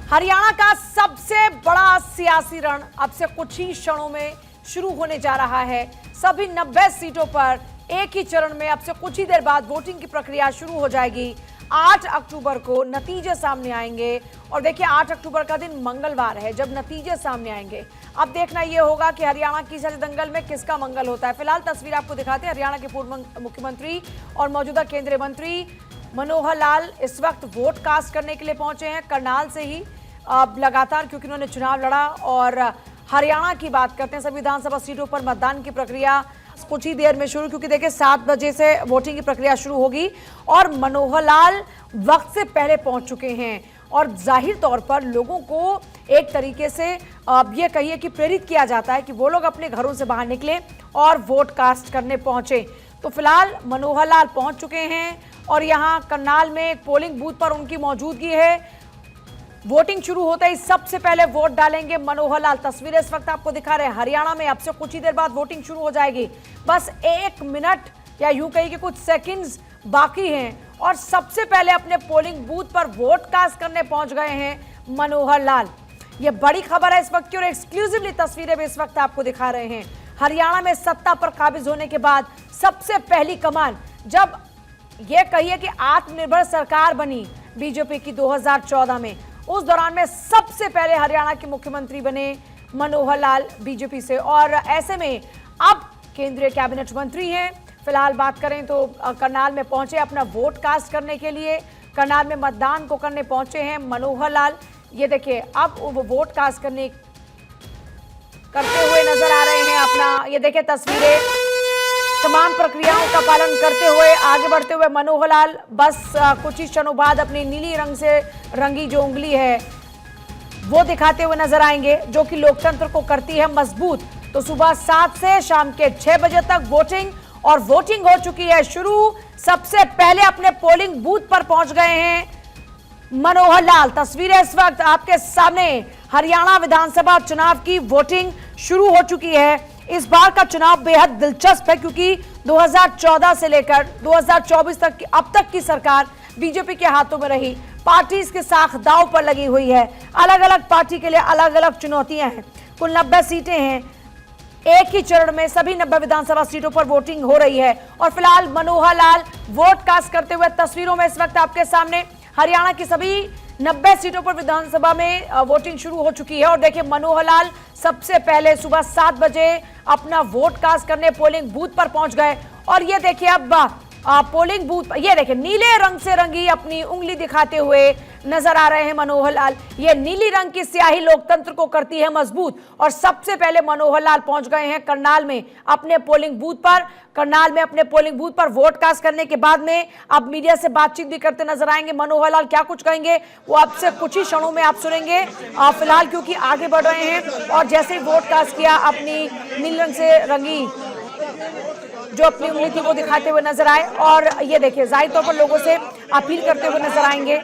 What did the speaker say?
हरियाणा का सबसे बड़ा सियासी रण अब से कुछ ही क्षणों में शुरू होने जा रहा है। सभी 90 सीटों पर एक ही चरण में अब से कुछ ही देर बाद वोटिंग की प्रक्रिया शुरू हो जाएगी। 8 अक्टूबर को नतीजे सामने आएंगे और देखिए 8 अक्टूबर का दिन मंगलवार है जब नतीजे सामने आएंगे। अब देखना यह होगा कि हरियाणा की इस दंगल में किसका मंगल होता है। फिलहाल तस्वीर आपको दिखाते हैं। हरियाणा के पूर्व मुख्यमंत्री और मौजूदा केंद्रीय मंत्री मनोहर लाल इस वक्त वोट कास्ट करने के लिए पहुंचे हैं करनाल से ही लगातार, क्योंकि उन्होंने चुनाव लड़ा। और हरियाणा की बात करते हैं, सभी विधानसभा सीटों पर मतदान की प्रक्रिया कुछ ही देर में शुरू, क्योंकि देखिए 7 बजे से वोटिंग की प्रक्रिया शुरू होगी और मनोहर लाल वक्त से पहले पहुंच चुके हैं। और जाहिर तौर पर लोगों को एक तरीके से ये कहिए कि प्रेरित किया जाता है कि वो लोग अपने घरों से बाहर निकले और वोट कास्ट करने पहुंचे। तो फिलहाल मनोहर लाल पहुंच चुके हैं और यहाँ करनाल में एक पोलिंग बूथ पर उनकी मौजूदगी है। वोटिंग शुरू होते ही सबसे पहले वोट डालेंगे मनोहर लाल। तस्वीरें इस वक्त आपको दिखा रहे हैं। हरियाणा में अब से कुछ ही देर बाद वोटिंग शुरू हो जाएगी। बस 1 मिनट या यूं कहिए कि कुछ सेकंड्स बाकी हैं और सबसे पहले अपने पोलिंग बूथ पर वोट कास्ट करने पहुंच गए हैं मनोहर लाल। यह बड़ी खबर है इस वक्त की और एक्सक्लूसिवली तस्वीरें भी इस वक्त आपको दिखा रहे हैं। हरियाणा में सत्ता पर काबिज होने के बाद सबसे पहली कमान जब यह कहिए कि आत्मनिर्भर सरकार बनी बीजेपी की 2014 में, उस दौरान में सबसे पहले हरियाणा के मुख्यमंत्री बने मनोहर लाल बीजेपी से। और ऐसे में अब केंद्रीय कैबिनेट मंत्री हैं। फिलहाल बात करें तो करनाल में पहुंचे अपना वोट कास्ट करने के लिए। करनाल में मतदान को करने पहुंचे हैं मनोहर लाल। ये देखिए अब वो वोट कास्ट करते हुए नजर आ रहे हैं। अपना ये देखिए तस्वीरें, तमाम प्रक्रियाओं का पालन करते हुए आगे बढ़ते हुए मनोहर लाल बस कुछ ही क्षणों बाद अपनी नीली रंग से रंगी जो उंगली है वो दिखाते हुए नजर आएंगे, जो कि लोकतंत्र को करती है मजबूत। तो सुबह 7 से शाम के 6 बजे तक वोटिंग और वोटिंग हो चुकी है शुरू। सबसे पहले अपने पोलिंग बूथ पर पहुंच गए हैं मनोहर लाल। तस्वीरें इस वक्त आपके सामने। हरियाणा विधानसभा चुनाव की वोटिंग शुरू हो चुकी है। इस बार का चुनाव बेहद दिलचस्प है क्योंकि 2014 से लेकर 2024 तक अब तक की सरकार बीजेपी के हाथों में रही। पार्टी के साख दांव पर लगी हुई है। अलग अलग पार्टी के लिए अलग अलग चुनौतियां हैं। कुल 90 सीटें हैं। एक ही चरण में सभी 90 विधानसभा सीटों पर वोटिंग हो रही है और फिलहाल मनोहर लाल वोट कास्ट करते हुए तस्वीरों में इस वक्त आपके सामने। हरियाणा की सभी 90 सीटों पर विधानसभा में वोटिंग शुरू हो चुकी है और देखिए मनोहर लाल सबसे पहले सुबह 7 बजे अपना वोट कास्ट करने पोलिंग बूथ पर पहुंच गए। और ये देखिए अब पोलिंग बूथ ये देखिए नीले रंग से रंगी अपनी उंगली दिखाते हुए नजर आ रहे हैं मनोहर लाल। ये नीली रंग की स्याही लोकतंत्र को करती है मजबूत। और सबसे पहले मनोहर लाल पहुंच गए हैं करनाल में अपने पोलिंग बूथ पर। करनाल में अपने पोलिंग बूथ पर वोट कास्ट करने के बाद में अब मीडिया से बातचीत भी करते नजर आएंगे। मनोहर लाल क्या कुछ कहेंगे वो अब से कुछ ही क्षणों में आप सुनेंगे। फिलहाल क्योंकि आगे बढ़ रहे हैं और जैसे ही वोट कास्ट किया अपनी नीले रंग से रंगी जो अपनी उंगली थी वो दिखाते हुए नजर आए। और ये देखिए जाहिर तौर पर लोगों से अपील करते हुए नजर आएंगे